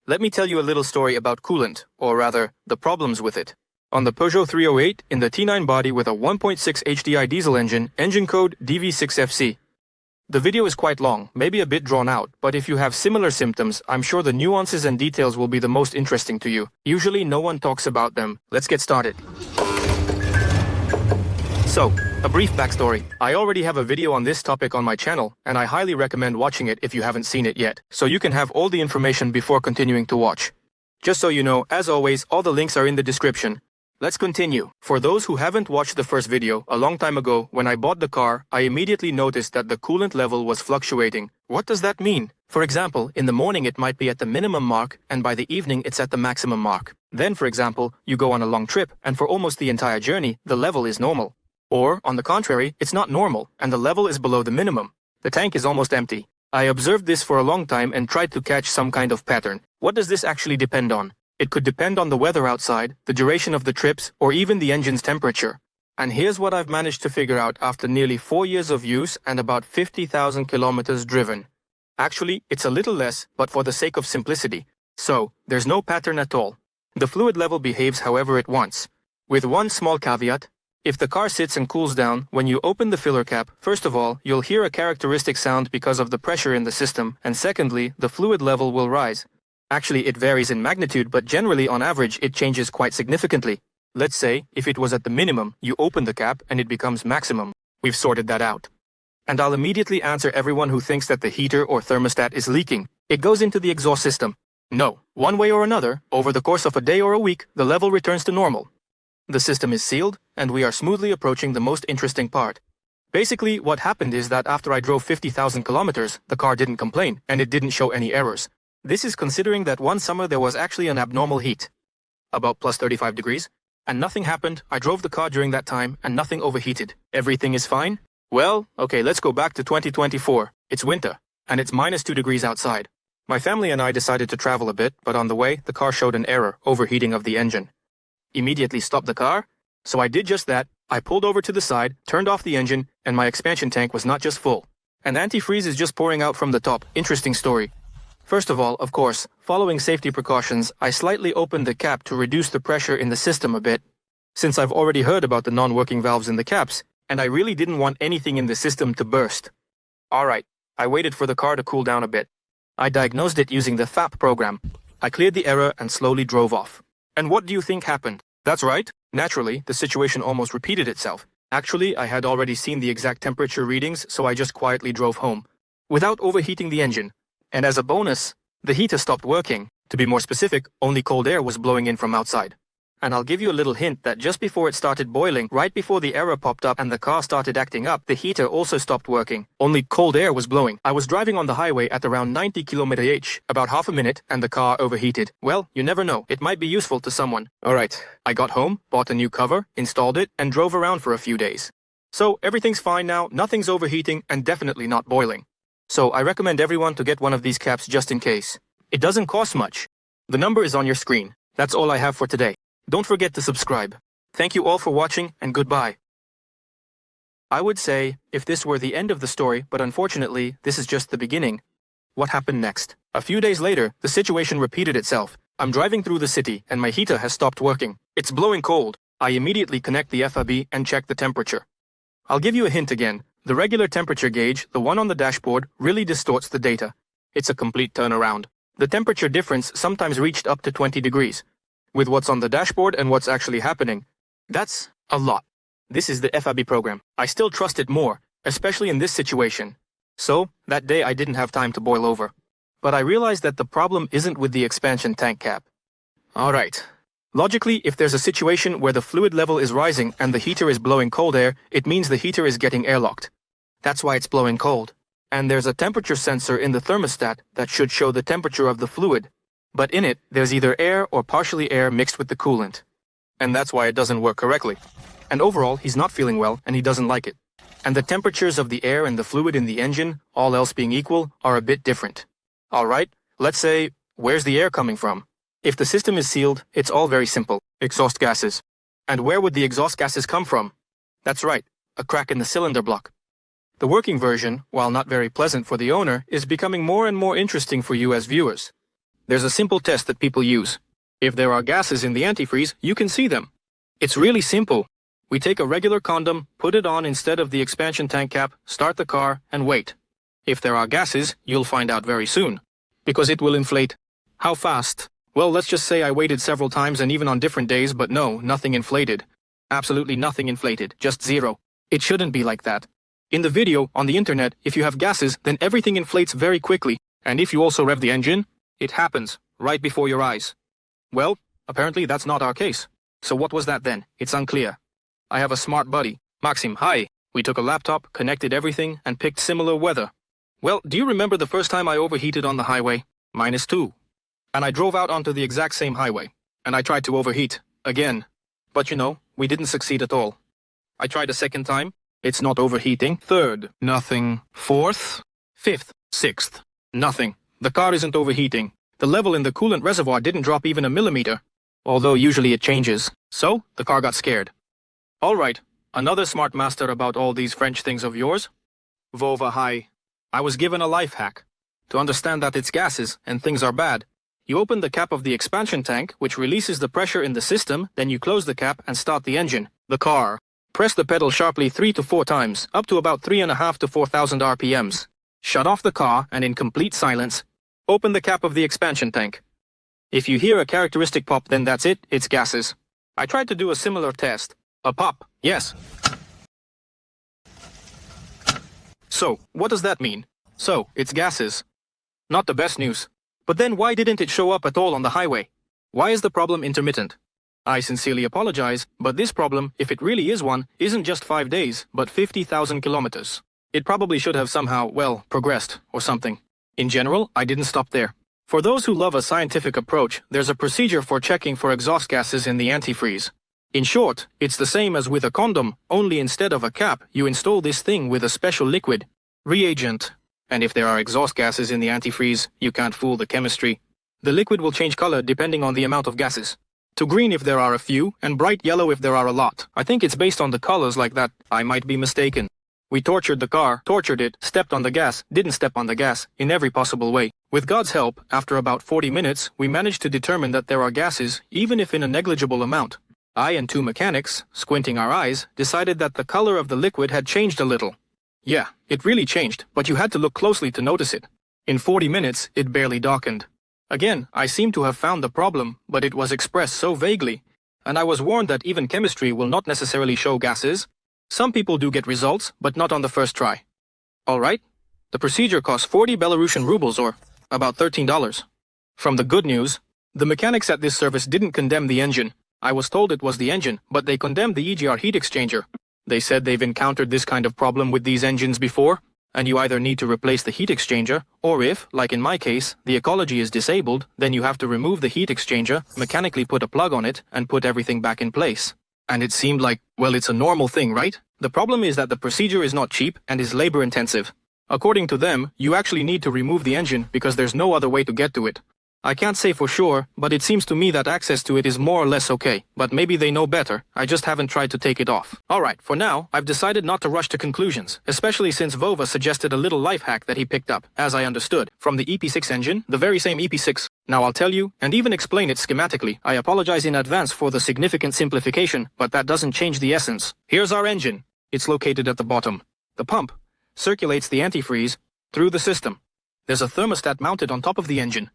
Let me tell you a little story about coolant, or rather, the problems with it. On the Peugeot 308 in the T9 body with a 1.6 HDI diesel engine code DV6FC. The video is quite long, maybe a bit drawn out, but if you have similar symptoms, I'm sure the nuances and details will be the most interesting to you. Usually no one talks about them. Let's get started. So, a brief backstory. I already have a video on this topic on my channel, and I highly recommend watching it if you haven't seen it yet, so you can have all the information before continuing to watch. Just so you know, as always, all the links are in the description. Let's continue. For those who haven't watched the first video, a long time ago, when I bought the car, I immediately noticed that the coolant level was fluctuating. What does that mean? For example, in the morning it might be at the minimum mark, and by the evening it's at the maximum mark. Then, for example, you go on a long trip, and for almost the entire journey, the level is normal. Or, on the contrary, it's not normal, and the level is below the minimum. The tank is almost empty. I observed this for a long time and tried to catch some kind of pattern. What does this actually depend on? It could depend on the weather outside, the duration of the trips, or even the engine's temperature. And here's what I've managed to figure out after nearly 4 years of use and about 50,000 kilometers driven. Actually, it's a little less, but for the sake of simplicity. So, there's no pattern at all. The fluid level behaves however it wants. With one small caveat: if the car sits and cools down, when you open the filler cap, first of all, you'll hear a characteristic sound because of the pressure in the system, and secondly, the fluid level will rise. Actually, it varies in magnitude, but generally, on average, it changes quite significantly. Let's say, if it was at the minimum, you open the cap and it becomes maximum. We've sorted that out. And I'll immediately answer everyone who thinks that the heater or thermostat is leaking. It goes into the exhaust system. No, one way or another, over the course of a day or a week, the level returns to normal. The system is sealed, and we are smoothly approaching the most interesting part. Basically, what happened is that after I drove 50,000 kilometers, the car didn't complain, and it didn't show any errors. This is considering that one summer there was actually an abnormal heat, about plus 35 degrees, and nothing happened. I drove the car during that time, and nothing overheated. Everything is fine? Well, okay, let's go back to 2024. It's winter, and it's minus 2 degrees outside. My family and I decided to travel a bit, but on the way, the car showed an error, overheating of the engine. Immediately stopped the car, so I did just that. I pulled over to the side, turned off the engine, and my expansion tank was not just full. And antifreeze is just pouring out from the top. Interesting story. First of all, of course, following safety precautions, I slightly opened the cap to reduce the pressure in the system a bit, since I've already heard about the non-working valves in the caps, and I really didn't want anything in the system to burst. Alright, I waited for the car to cool down a bit. I diagnosed it using the FAP program. I cleared the error and slowly drove off. And what do you think happened? That's right. Naturally, the situation almost repeated itself. Actually, I had already seen the exact temperature readings, so I just quietly drove home, without overheating the engine. And as a bonus, the heater stopped working. To be more specific, only cold air was blowing in from outside. And I'll give you a little hint that just before it started boiling, right before the error popped up and the car started acting up, the heater also stopped working. Only cold air was blowing. I was driving on the highway at around 90 km/h, about half a minute, and the car overheated. Well, you never know. It might be useful to someone. Alright, I got home, bought a new cover, installed it, and drove around for a few days. So everything's fine now, nothing's overheating, and definitely not boiling. So I recommend everyone to get one of these caps just in case. It doesn't cost much. The number is on your screen. That's all I have for today. Don't forget to subscribe. Thank you all for watching, and goodbye. I would say, if this were the end of the story, but unfortunately, this is just the beginning. What happened next? A few days later, the situation repeated itself. I'm driving through the city, and my heater has stopped working. It's blowing cold. I immediately connect the FAB and check the temperature. I'll give you a hint again. The regular temperature gauge, the one on the dashboard, really distorts the data. It's a complete turnaround. The temperature difference sometimes reached up to 20 degrees. With what's on the dashboard and what's actually happening, that's a lot. This is the FAB program. I still trust it more, especially in this situation. So, that day I didn't have time to boil over. But I realized that the problem isn't with the expansion tank cap. Alright. Logically, if there's a situation where the fluid level is rising and the heater is blowing cold air, it means the heater is getting airlocked. That's why it's blowing cold. And there's a temperature sensor in the thermostat that should show the temperature of the fluid. But in it, there's either air or partially air mixed with the coolant. And that's why it doesn't work correctly. And overall, he's not feeling well and he doesn't like it. And the temperatures of the air and the fluid in the engine, all else being equal, are a bit different. Alright, let's say, where's the air coming from? If the system is sealed, it's all very simple. Exhaust gases. And where would the exhaust gases come from? That's right, a crack in the cylinder block. The working version, while not very pleasant for the owner, is becoming more and more interesting for you as viewers. There's a simple test that people use. If there are gases in the antifreeze, you can see them. It's really simple. We take a regular condom, put it on instead of the expansion tank cap, start the car, and wait. If there are gases, you'll find out very soon. Because it will inflate. How fast? Well, let's just say I waited several times and even on different days, but no, nothing inflated. Absolutely nothing inflated, just zero. It shouldn't be like that. In the video, on the internet, if you have gases, then everything inflates very quickly. And if you also rev the engine, it happens, right before your eyes. Well, apparently that's not our case. So what was that then? It's unclear. I have a smart buddy. Maxim, hi. We took a laptop, connected everything, and picked similar weather. Well, do you remember the first time I overheated on the highway? -2. And I drove out onto the exact same highway. And I tried to overheat, again. But you know, we didn't succeed at all. I tried a second time. It's not overheating. Third, nothing. Fourth, fifth, sixth, nothing. The car isn't overheating. The level in the coolant reservoir didn't drop even a millimeter. Although usually it changes. So, the car got scared. Alright, another smart master about all these French things of yours. Vova hi. I was given a life hack. To understand that it's gases and things are bad, you open the cap of the expansion tank, which releases the pressure in the system, then you close the cap and start the engine, the car. Press the pedal sharply 3 to 4 times, up to about 3.5 to 4,000 RPMs. Shut off the car and in complete silence, open the cap of the expansion tank. If you hear a characteristic pop, then that's it, it's gases. I tried to do a similar test. A pop, yes. So, what does that mean? So, it's gases. Not the best news. But then why didn't it show up at all on the highway? Why is the problem intermittent? I sincerely apologize, but this problem, if it really is one, isn't just 5 days, but 50,000 kilometers. It probably should have somehow, well, progressed, or something. In general, I didn't stop there. For those who love a scientific approach, there's a procedure for checking for exhaust gases in the antifreeze. In short, it's the same as with a condom, only instead of a cap, you install this thing with a special liquid. Reagent. And if there are exhaust gases in the antifreeze, you can't fool the chemistry. The liquid will change color depending on the amount of gases. To green if there are a few, and bright yellow if there are a lot. I think it's based on the colors like that. I might be mistaken. We tortured the car, tortured it, stepped on the gas, didn't step on the gas, in every possible way. With God's help, after about 40 minutes, we managed to determine that there are gases, even if in a negligible amount. I and 2 mechanics, squinting our eyes, decided that the color of the liquid had changed a little. Yeah, it really changed, but you had to look closely to notice it. In 40 minutes, it barely darkened. Again, I seem to have found the problem, but it was expressed so vaguely. And I was warned that even chemistry will not necessarily show gases. Some people do get results, but not on the first try. Alright, the procedure cost 40 Belarusian rubles, or about $13. From the good news, the mechanics at this service didn't condemn the engine. I was told it was the engine, but they condemned the EGR heat exchanger. They said they've encountered this kind of problem with these engines before, and you either need to replace the heat exchanger, or if, like in my case, the ecology is disabled, then you have to remove the heat exchanger, mechanically put a plug on it, and put everything back in place. And it seemed like, well, it's a normal thing, right? The problem is that the procedure is not cheap and is labor-intensive. According to them, you actually need to remove the engine because there's no other way to get to it. I can't say for sure, but it seems to me that access to it is more or less okay. But maybe they know better, I just haven't tried to take it off. Alright, for now, I've decided not to rush to conclusions, especially since Vova suggested a little life hack that he picked up, as I understood, from the EP6 engine, the very same EP6. Now I'll tell you, and even explain it schematically. I apologize in advance for the significant simplification, but that doesn't change the essence. Here's our engine. It's located at the bottom. The pump circulates the antifreeze through the system. There's a thermostat mounted on top of the engine.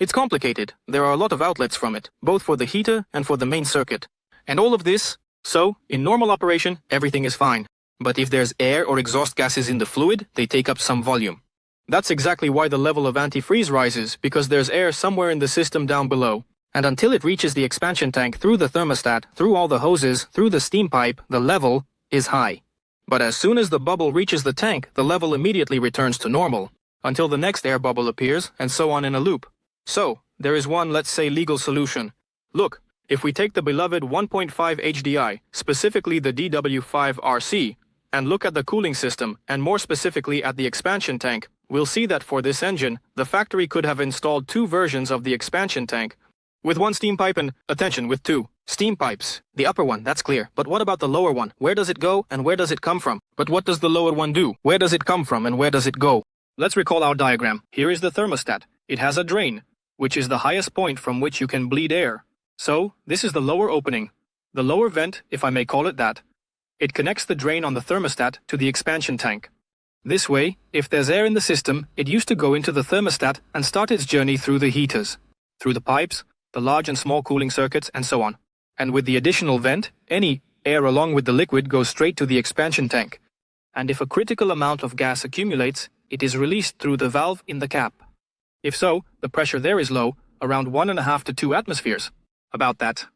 It's complicated. There are a lot of outlets from it, both for the heater and for the main circuit. And all of this, so, in normal operation, everything is fine. But if there's air or exhaust gases in the fluid, they take up some volume. That's exactly why the level of antifreeze rises, because there's air somewhere in the system down below. And until it reaches the expansion tank through the thermostat, through all the hoses, through the steam pipe, the level is high. But as soon as the bubble reaches the tank, the level immediately returns to normal, until the next air bubble appears, and so on in a loop. So, there is one, let's say, legal solution. Look, if we take the beloved 1.5 HDI, specifically the DW5RC, and look at the cooling system, and more specifically at the expansion tank, we'll see that for this engine, the factory could have installed 2 versions of the expansion tank, with 1 steam pipe and, attention, with 2 steam pipes. The upper one, that's clear. But what about the lower one? Where does it go and where does it come from? But what does the lower one do? Where does it come from and where does it go? Let's recall our diagram. Here is the thermostat. It has a drain. which is the highest point from which you can bleed air. So, this is the lower opening. The lower vent, if I may call it that. It connects the drain on the thermostat to the expansion tank. This way, if there's air in the system, it used to go into the thermostat and start its journey through the heaters, through the pipes, the large and small cooling circuits, and so on. And with the additional vent, any air along with the liquid goes straight to the expansion tank. And if a critical amount of gas accumulates, it is released through the valve in the cap. If so, the pressure there is low, around 1.5 to 2 atmospheres. About that.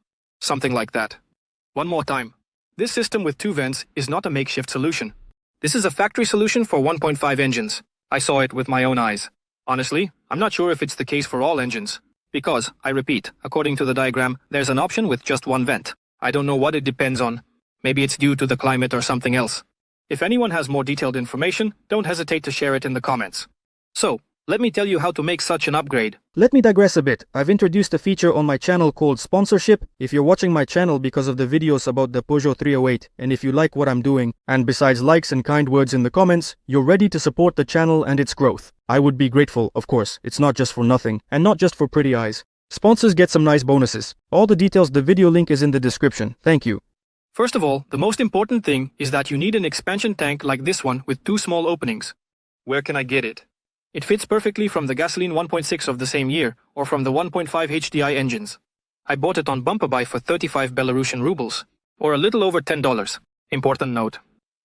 Something like that. One more time. This system with 2 vents is not a makeshift solution. This is a factory solution for 1.5 engines. I saw it with my own eyes. Honestly, I'm not sure if it's the case for all engines. Because, I repeat, according to the diagram, there's an option with just 1 vent. I don't know what it depends on. Maybe it's due to the climate or something else. If anyone has more detailed information, don't hesitate to share it in the comments. So, let me tell you how to make such an upgrade. Let me digress a bit. I've introduced a feature on my channel called sponsorship. If you're watching my channel because of the videos about the Peugeot 308, and if you like what I'm doing, and besides likes and kind words in the comments, you're ready to support the channel and its growth, I would be grateful, of course. It's not just for nothing, and not just for pretty eyes. Sponsors get some nice bonuses. All the details, the video link is in the description. Thank you. First of all, the most important thing is that you need an expansion tank like this one with 2 small openings. Where can I get it? It fits perfectly from the gasoline 1.6 of the same year, or from the 1.5 HDI engines. I bought it on Bumper Buy for 35 Belarusian rubles, or a little over $10. Important note.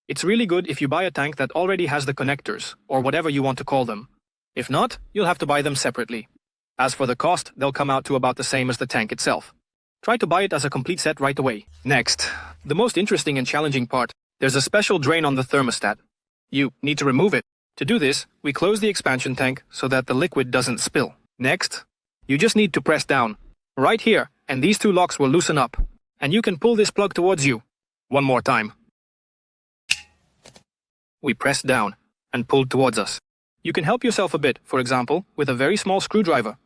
It's really good if you buy a tank that already has the connectors, or whatever you want to call them. If not, you'll have to buy them separately. As for the cost, they'll come out to about the same as the tank itself. Try to buy it as a complete set right away. Next, the most interesting and challenging part, there's a special drain on the thermostat. You need to remove it. To do this, we close the expansion tank so that the liquid doesn't spill. Next, you just need to press down, right here, and these 2 locks will loosen up, and you can pull this plug towards you. One more time. We pressed down and pulled towards us. You can help yourself a bit, for example, with a very small screwdriver.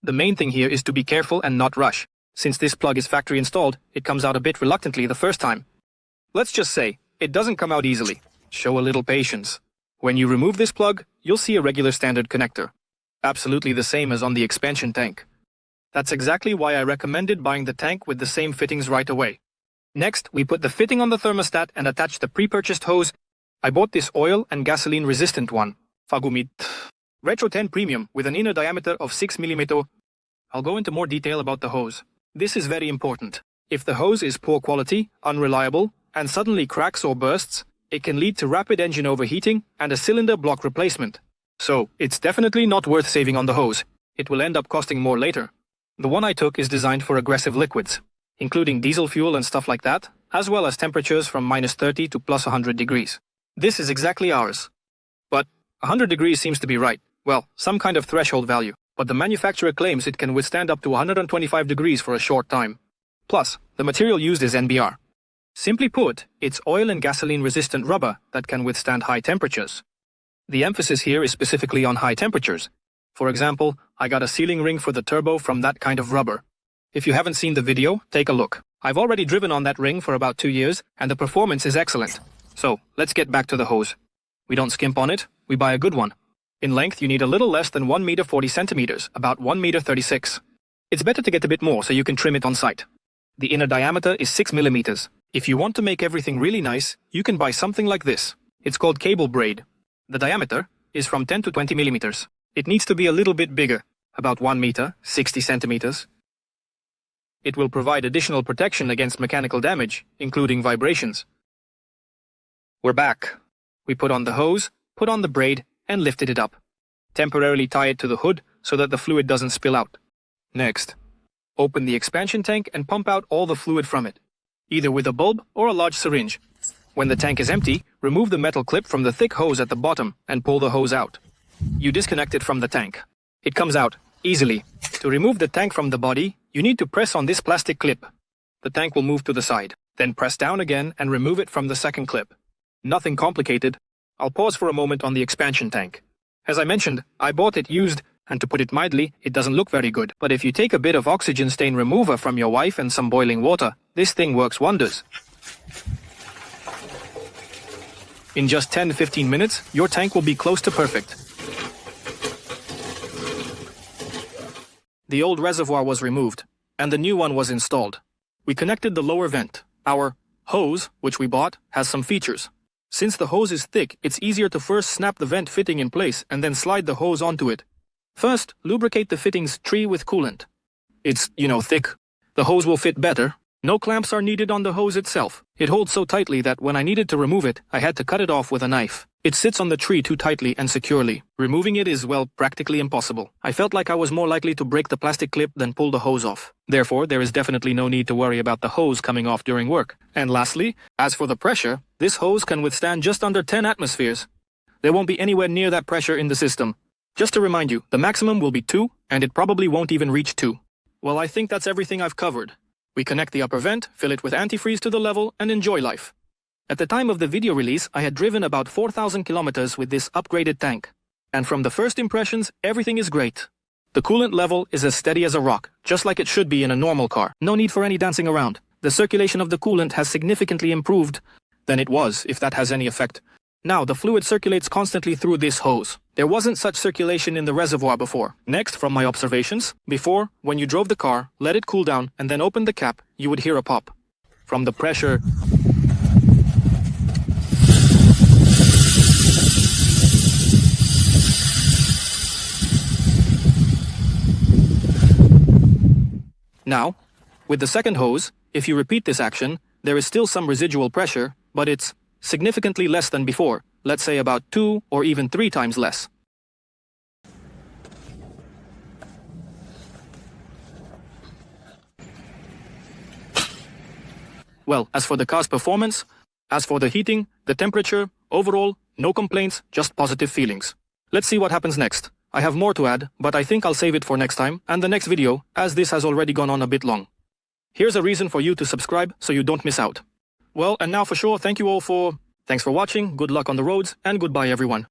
The main thing here is to be careful and not rush. Since this plug is factory installed, it comes out a bit reluctantly the first time. Let's just say, it doesn't come out easily. Show a little patience. When you remove this plug, you'll see a regular standard connector. Absolutely the same as on the expansion tank. That's exactly why I recommended buying the tank with the same fittings right away. Next, we put the fitting on the thermostat and attach the pre-purchased hose. I bought this oil and gasoline resistant one. Fagumit Retro 10 Premium with an inner diameter of 6 mm. I'll go into more detail about the hose. This is very important. If the hose is poor quality, unreliable, and suddenly cracks or bursts, it can lead to rapid engine overheating and a cylinder block replacement. So, it's definitely not worth saving on the hose. It will end up costing more later. The one I took is designed for aggressive liquids, including diesel fuel and stuff like that, as well as temperatures from -30 to +100 degrees. This is exactly ours. But 100 degrees seems to be right. Well, some kind of threshold value. But the manufacturer claims it can withstand up to 125 degrees for a short time. Plus, the material used is NBR. Simply put, it's oil and gasoline resistant rubber that can withstand high temperatures. The emphasis here is specifically on high temperatures. For example, I got a sealing ring for the turbo from that kind of rubber. If you haven't seen the video, take a look. I've already driven on that ring for about 2 years, and the performance is excellent. So, let's get back to the hose. We don't skimp on it, we buy a good one. In length, you need a little less than 1 meter 40 centimeters, about 1 meter 36. It's better to get a bit more so you can trim it on site. The inner diameter is 6 millimeters. If you want to make everything really nice, you can buy something like this. It's called cable braid. The diameter is from 10 to 20 millimeters. It needs to be a little bit bigger, about 1 meter, 60 centimeters. It will provide additional protection against mechanical damage, including vibrations. We're back. We put on the hose, put on the braid, and lifted it up. Temporarily tie it to the hood so that the fluid doesn't spill out. Next, open the expansion tank and pump out all the fluid from it, either with a bulb or a large syringe. When the tank is empty, remove the metal clip from the thick hose at the bottom and pull the hose out. You disconnect it from the tank. It comes out easily. To remove the tank from the body, you need to press on this plastic clip. The tank will move to the side. Then press down again and remove it from the second clip. Nothing complicated. I'll pause for a moment on the expansion tank. As I mentioned, I bought it used, and to put it mildly, it doesn't look very good. But if you take a bit of oxygen stain remover from your wife and some boiling water, this thing works wonders. In just 10-15 minutes, your tank will be close to perfect. the old reservoir was removed, and the new one was installed. We connected the lower vent. Our hose, which we bought, has some features. Since the hose is thick, it's easier to first snap the vent fitting in place and then slide the hose onto it. First, lubricate the fittings tree with coolant. It's, thick. The hose will fit better. No clamps are needed on the hose itself. It holds so tightly that when I needed to remove it, I had to cut it off with a knife. It sits on the tree too tightly and securely. Removing it is, practically impossible. I felt like I was more likely to break the plastic clip than pull the hose off. Therefore, there is definitely no need to worry about the hose coming off during work. And lastly, as for the pressure, this hose can withstand just under 10 atmospheres. There won't be anywhere near that pressure in the system. Just to remind you, the maximum will be 2, and it probably won't even reach 2. Well, I think that's everything I've covered. We connect the upper vent, fill it with antifreeze to the level, and enjoy life. At the time of the video release, I had driven about 4,000 kilometers with this upgraded tank. And from the first impressions, everything is great. The coolant level is as steady as a rock, just like it should be in a normal car. No need for any dancing around. The circulation of the coolant has significantly improved than it was, if that has any effect. Now, the fluid circulates constantly through this hose. There wasn't such circulation in the reservoir before. Next, from my observations, before, when you drove the car, let it cool down, and then opened the cap, you would hear a pop. From the pressure, now, with the second hose, if you repeat this action, there is still some residual pressure, but it's significantly less than before, let's say about 2 or even 3 times less. Well, as for the car's performance, as for the heating, the temperature, overall, no complaints, just positive feelings. Let's see what happens next. I have more to add, but I think I'll save it for next time and the next video, as this has already gone on a bit long. Here's a reason for you to subscribe so you don't miss out. Well, and now for sure, thanks for watching, good luck on the roads, and goodbye everyone.